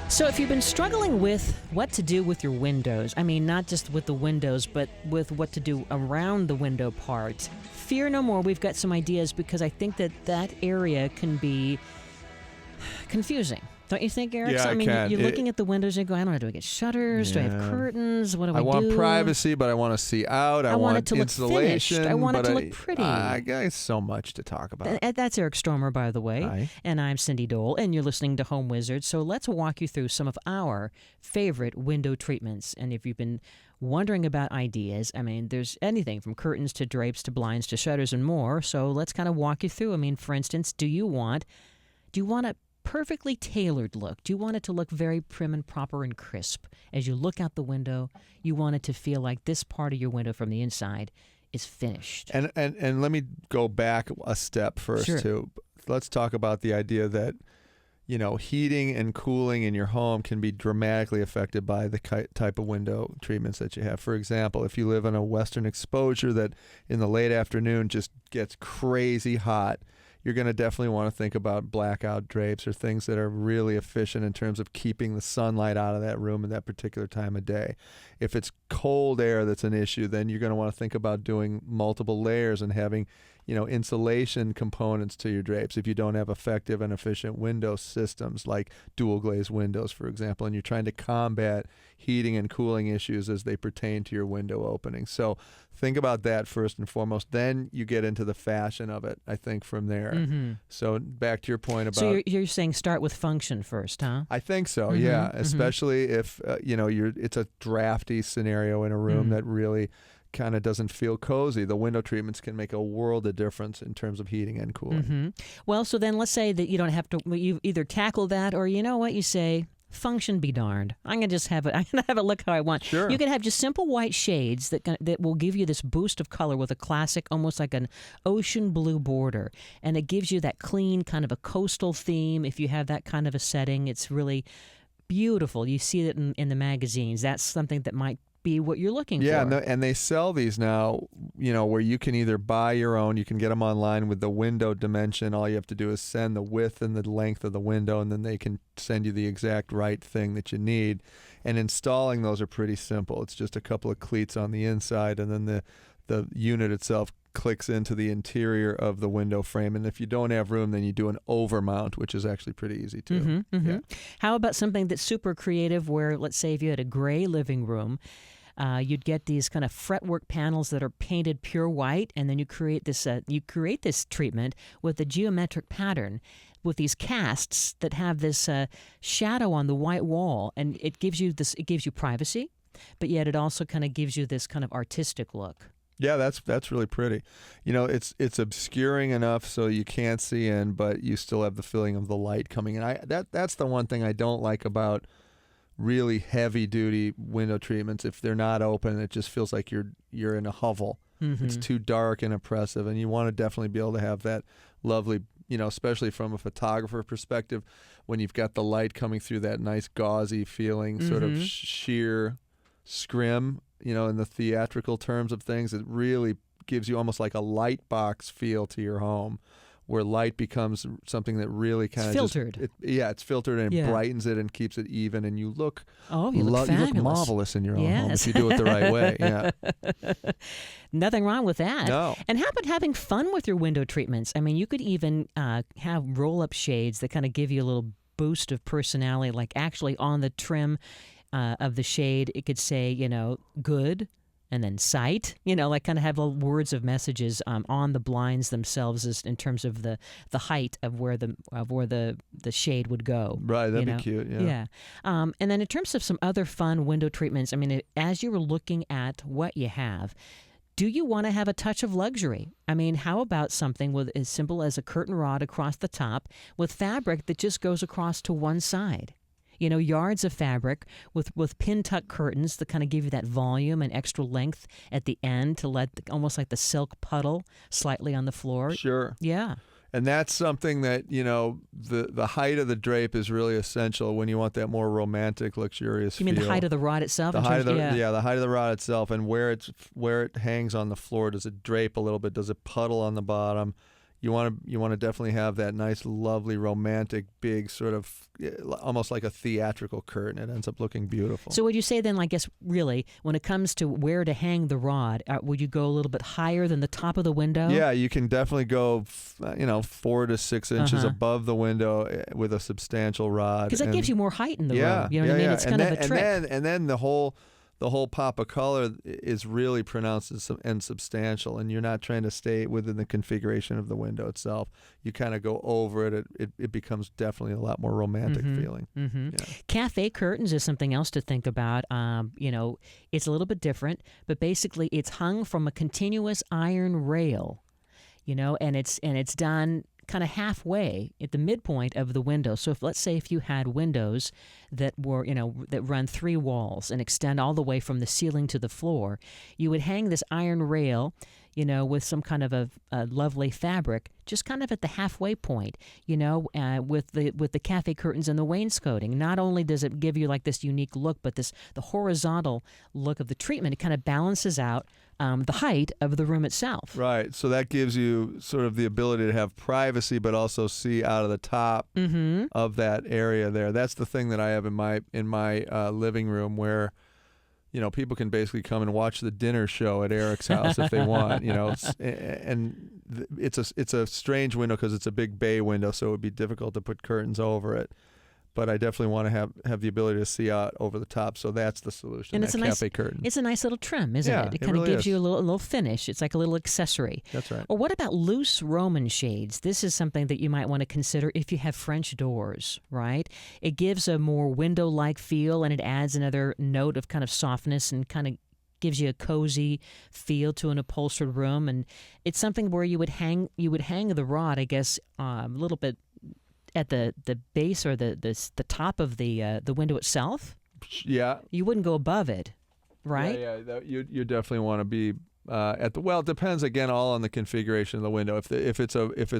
So if you've been struggling with what to do with your windows, I mean, not just with the windows, but with what to do around the window part, fear no more. We've got some ideas because I think that area can be confusing. Don't you think, Eric? Yeah, So, I mean, can. you're looking at the windows and you go, I don't know, do I get shutters? Do I have curtains? What do I we do? want privacy, but I want to see out. I want it to look insulation. finished. I want it but to look pretty. I got so much to talk about. That's Eric Stromer, by the way. Hi. And I'm Cindy Dole, and you're listening to Home Wizard. So let's walk you through some of our favorite window treatments. And if you've been wondering about ideas, I mean, there's anything from curtains to drapes to blinds to shutters and more. So let's kind of walk you through. I mean, for instance, do you want a perfectly tailored look? Do you want it to look very prim and proper and crisp? As you look out the window, you want it to feel like this part of your window from the inside is finished. And let me go back a step first, Sure. too. Let's talk about the idea that, heating and cooling in your home can be dramatically affected by the type of window treatments that you have. For example, if you live in a western exposure that in the late afternoon just gets crazy hot, you're going to definitely want to think about blackout drapes or things that are really efficient in terms of keeping the sunlight out of that room at that particular time of day. If it's cold air that's an issue, then you're going to want to think about doing multiple layers and having, insulation components to your drapes if you don't have effective and efficient window systems like dual glazed windows, for example, and you're trying to combat heating and cooling issues as they pertain to your window opening. So think about that first and foremost. Then you get into the fashion of it, I think, from there. Mm-hmm. So back to your point about... So you're saying start with function first, huh? I think so, Mm-hmm, yeah. mm-hmm. Especially if, it's a drafty scenario in a room that really kind of doesn't feel cozy. The window treatments can make a world of difference in terms of heating and cooling. Mm-hmm. Well, so then let's say that you don't have to, you either tackle that or you know what, you say, function be darned. I'm going to have it look how I want. Sure. You can have just simple white shades that will give you this boost of color with a classic, almost like an ocean blue border. And it gives you that clean kind of a coastal theme. If you have that kind of a setting, it's really beautiful. You see it in the magazines. That's something that might be what you're looking for. Yeah, and they sell these now, where you can either buy your own, you can get them online with the window dimension. All you have to do is send the width and the length of the window, and then they can send you the exact right thing that you need. And installing those are pretty simple. It's just a couple of cleats on the inside, and then the unit itself clicks into the interior of the window frame. And if you don't have room, then you do an overmount, which is actually pretty easy too. Mm-hmm, mm-hmm. Yeah. How about something that's super creative where, let's say if you had a gray living room, you'd get these kind of fretwork panels that are painted pure white, and then you create this treatment with a geometric pattern with these casts that have this shadow on the white wall, and it gives you privacy, but yet it also kind of gives you this kind of artistic look. Yeah, that's really pretty. It's obscuring enough so you can't see in, but you still have the feeling of the light coming in. That's the one thing I don't like about really heavy duty window treatments. If they're not open, it just feels like you're in a hovel. Mm-hmm. It's too dark and oppressive, and you want to definitely be able to have that lovely, especially from a photographer perspective, when you've got the light coming through that nice gauzy feeling, sort of sheer scrim, in the theatrical terms of things. It really gives you almost like a light box feel to your home, where light becomes something that really kind of filtered. It's filtered and it brightens it and keeps it even, and you look fabulous. You look marvelous in your own home if you do it the right way. Yeah. Nothing wrong with that. No. And how about having fun with your window treatments? I mean, you could even have roll-up shades that kind of give you a little boost of personality, like actually on the trim of the shade, it could say, good, and then sight, like kind of have little words of messages on the blinds themselves as in terms of the height of where the shade would go. Right, that'd be cute. Yeah. And then in terms of some other fun window treatments, I mean, as you were looking at what you have, do you want to have a touch of luxury? I mean, how about something with as simple as a curtain rod across the top with fabric that just goes across to one side? Yards of fabric with pin tuck curtains that kind of give you that volume and extra length at the end to let almost like the silk puddle slightly on the floor. Sure. Yeah. And that's something that, the height of the drape is really essential when you want that more romantic, luxurious feel. You mean the height of the rod itself? The height of the rod itself, and where it hangs on the floor. Does it drape a little bit? Does it puddle on the bottom? you want to definitely have that nice, lovely, romantic, big sort of almost like a theatrical curtain. It ends up looking beautiful. So would you say then, I guess, really, when it comes to where to hang the rod, would you go a little bit higher than the top of the window? Yeah, you can definitely go, 4 to 6 inches above the window with a substantial rod. Because that gives you more height in the room. You know what I mean? Yeah. It's kind of a trick. And then the whole pop of color is really pronounced and substantial, and you're not trying to stay within the configuration of the window itself. You kind of go over it. It becomes definitely a lot more romantic feeling. Mm-hmm. Yeah. Cafe curtains is something else to think about. It's a little bit different, but basically it's hung from a continuous iron rail, and it's done kind of halfway at the midpoint of the window. So let's say if you had windows that were, that run 3 walls and extend all the way from the ceiling to the floor, you would hang this iron rail, with some kind of a lovely fabric, just kind of at the halfway point, with the cafe curtains and the wainscoting. Not only does it give you like this unique look, but the horizontal look of the treatment, it kind of balances out the height of the room itself. Right. So that gives you sort of the ability to have privacy, but also see out of the top of that area there. That's the thing that I have in my living room where, people can basically come and watch the dinner show at Eric's house if they want, and it's a strange window because it's a big bay window, so it would be difficult to put curtains over it. But I definitely want to have the ability to see out over the top, so that's the solution. And it's cafe curtain. It's a nice little trim, isn't it? It kind of really gives is. you a little finish. It's like a little accessory. That's right. Or what about loose Roman shades? This is something that you might want to consider if you have French doors, right? It gives a more window-like feel, and it adds another note of kind of softness and kind of gives you a cozy feel to an upholstered room. And it's something where you would hang the rod, I guess, a little bit at the base or the top of the window itself. Yeah. You wouldn't go above it, right? Yeah. You definitely want to be at the. Well, it depends again all on the configuration of the window. If it's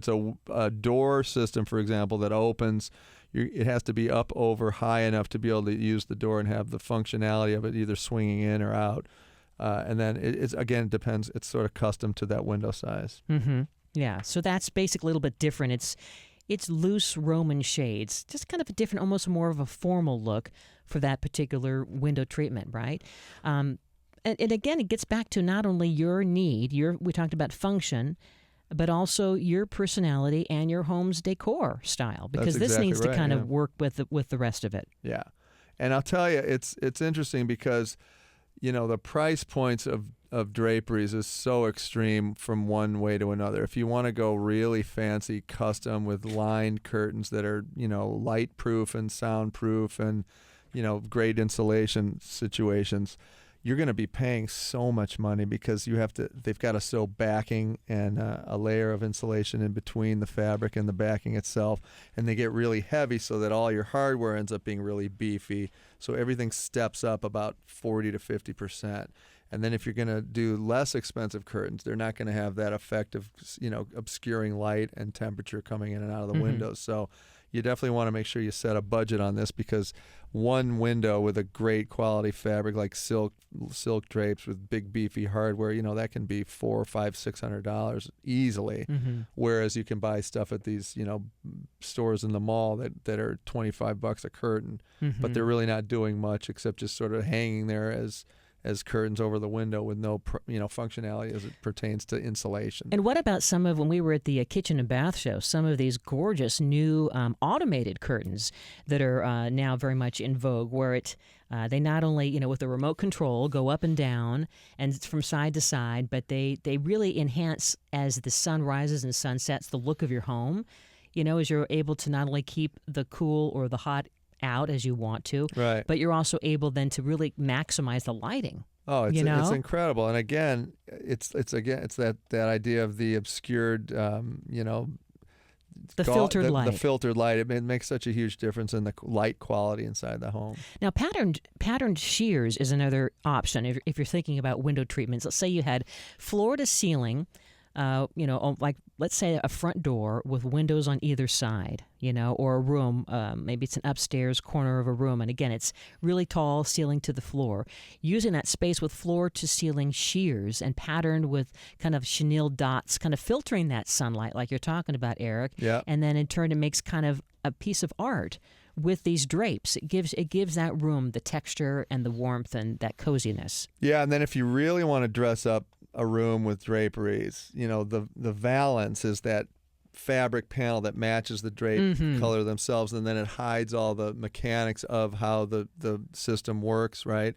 a door system, for example, that opens, it has to be up over high enough to be able to use the door and have the functionality of it either swinging in or out. And then it depends. It's sort of custom to that window size. Mm-hmm. Yeah. So that's basically a little bit different. It's loose Roman shades, just kind of a different, almost more of a formal look for that particular window treatment, right? And again, it gets back to not only your need, we talked about function, but also your personality and your home's decor style, because That's this exactly needs right, to kind yeah. of work with the rest of it. Yeah. And I'll tell you, it's interesting because, the price points of draperies is so extreme from one way to another. If you want to go really fancy custom with lined curtains that are, light proof and soundproof and, great insulation situations, you're going to be paying so much money because they've got to sew backing and a layer of insulation in between the fabric and the backing itself. And they get really heavy so that all your hardware ends up being really beefy. So everything steps up about 40 to 50%. And then if you're going to do less expensive curtains, they're not going to have that effect of, obscuring light and temperature coming in and out of the windows. So you definitely want to make sure you set a budget on this, because one window with a great quality fabric like silk drapes with big beefy hardware, that can be $400, $500, $600 easily. Mm-hmm. Whereas you can buy stuff at these, stores in the mall that are $25 a curtain, but they're really not doing much except just sort of hanging there as curtains over the window with no functionality as it pertains to insulation. And what about when we were at the kitchen and bath show, some of these gorgeous new automated curtains that are now very much in vogue, where they not only, with the remote control, go up and down and from side to side, but they really enhance as the sun rises and sunsets the look of your home, as you're able to not only keep the cool or the hot out as you want to, right, but you're also able then to really maximize the lighting. Oh, it's incredible. And again, it's that idea of the obscured, the filtered light. The filtered light. It makes such a huge difference in the light quality inside the home. Now, patterned sheers is another option if you're thinking about window treatments. Let's say you had floor to ceiling like let's say a front door with windows on either side, or a room. Maybe it's an upstairs corner of a room. And again, it's really tall, ceiling to the floor. Using that space with floor to ceiling sheers and patterned with kind of chenille dots, kind of filtering that sunlight like you're talking about, Eric. Yeah. And then in turn, it makes kind of a piece of art with these drapes. It gives that room the texture and the warmth and that coziness. Yeah, and then if you really want to dress up a room with draperies, the valance is that fabric panel that matches the drape color themselves, and then it hides all the mechanics of how the system works, right?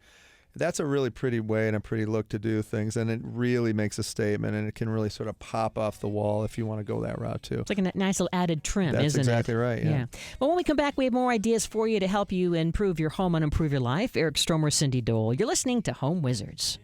That's a really pretty way and a pretty look to do things, and it really makes a statement, and it can really sort of pop off the wall if you want to go that route too. It's like a nice little added trim, That's isn't it? That's exactly right, yeah. Well, when we come back, we have more ideas for you to help you improve your home and improve your life. Eric Stromer, Cindy Dole. You're listening to Home Wizards.